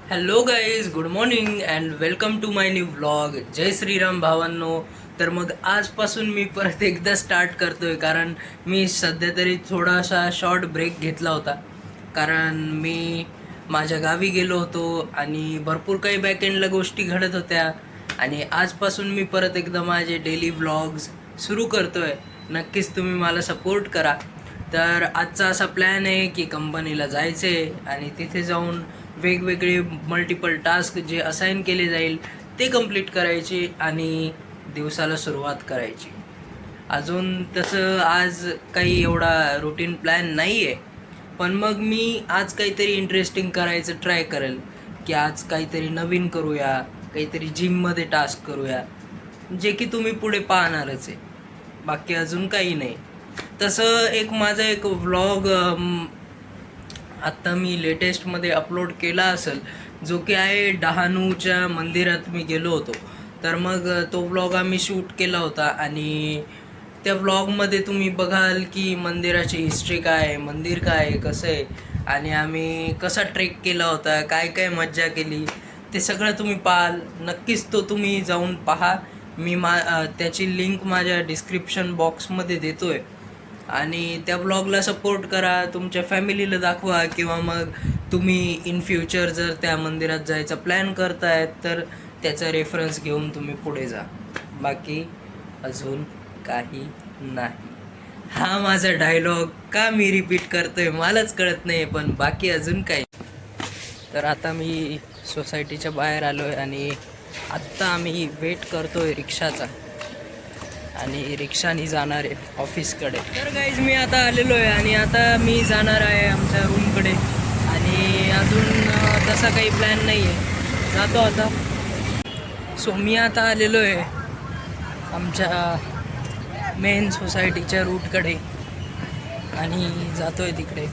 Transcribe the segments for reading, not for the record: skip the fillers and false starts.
Hello guys, good morning and welcome to my new vlog. जय श्रीराम भावांनो. तर मग आजपासून मी परत एकदा स्टार्ट करतोय, कारण मी सध्या तरी थोडासा शॉर्ट ब्रेक घेतला होता. कारण मी माझ्या गावी गेलो होतो आणि भरपूर काही बॅकएंडला गोष्टी घडत होत्या. आणि आजपासून मी परत एकदा माझे डेली व्लॉग्स सुरू करतोय. नक्कीच तुम्ही मला सपोर्ट करा. तर आजचा असा प्लॅन आहे की कंपनीला जायचं आहे आणि तिथे जाऊन वेगवेगळे मल्टिपल टास्क जे असाइन केले जाईल ते कंप्लीट करायचे आणि दिवसाला सुरुवात करायची. अजून तसं आज काही एवढा रुटीन प्लॅन नाही आहे, पण मग मी आज काहीतरी इंटरेस्टिंग करायचं ट्राय करेल की आज काहीतरी नवीन करूया, काहीतरी जिममध्ये टास्क करूया, जे की तुम्ही पुढे पाहणारच आहे. बाकी अजून काही नाही. तसं माझा एक व्लॉग आत्ता मी लेटेस्टमध्ये अपलोड केला असेल, जो की आहे डहाणूच्या मंदिरात मी गेलो होतो. तर मग तो व्लॉग आम्ही शूट केला होता आणि त्या व्लॉगमध्ये तुम्ही बघाल की मंदिराची हिस्ट्री काय आहे, मंदिर काय आहे, कसं आहे आणि आम्ही कसा ट्रेक केला होता, काय काय मज्जा केली, ते सगळं तुम्ही पाहाल. नक्कीच तो तुम्ही जाऊन पहा. मी त्याची लिंक माझ्या डिस्क्रिप्शन बॉक्समध्ये देतो आहे. आणि त्या ब्लॉगला सपोर्ट करा, तुमच्या फॅमिलीला दाखवा, किंवा मग तुम्ही इन फ्युचर जर त्या मंदिरात जायचा प्लॅन करतायत तर त्याचा रेफरन्स घेऊन तुम्ही पुढे जा. बाकी अजून काही नाही. हा माझा डायलॉग का मी रिपीट करतोय मलाच कळत नाही, पण बाकी अजून काही. तर आता मी सोसायटीच्या बाहेर आलो आहे आणि आत्ता आम्ही वेट करतोय रिक्षाचा आणि रिक्षाने जाणार आहे ऑफिसकडे. तर गाईज मी आता आलेलो आहे आणि आता मी जाणार आहे आमच्या रूमकडे आणि अजून तसा काही प्लॅन नाही आहे, जातो आता. सो मी आता आलेलो आहे आमच्या मेन सोसायटीच्या रूटकडे आणि जातो आहे तिकडे.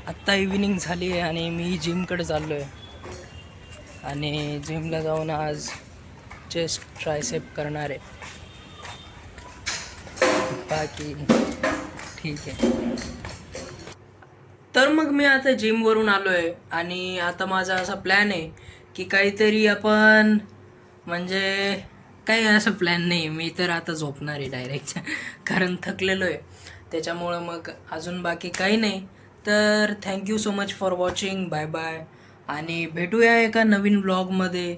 आत्ता इव्हिनिंग झाली आहे आणि मी जिमकडे चाललो आहे आणि जिमला जाऊन आज चेस्ट ट्रायसेप करणार आहे. बाकी ठीक आहे. तर मग मी आता जिमवरून आलो आहे आणि आता माझा असा प्लॅन आहे की काहीतरी आपण, म्हणजे काही असं प्लॅन नाही, मी तर आता झोपणार आहे डायरेक्ट कारण थकलेलो आहे. त्याच्यामुळं मग अजून बाकी काही नाही. तर thank you so much for watching. Bye bye आणि भेटूया एका नवीन ब्लॉगमध्ये.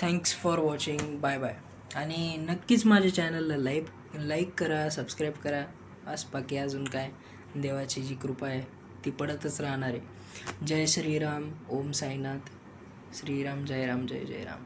Thanks for watching. Bye bye. आणि नक्कीच माझ्या चॅनलला लाईक करा, सबस्क्राईब करा. बस बाकी अजून काय, देवाची जी कृपा आहे ती पडतच राहणार आहे. जय श्रीराम. ओम साईनाथ. श्रीराम. जय राम. जय जय राम.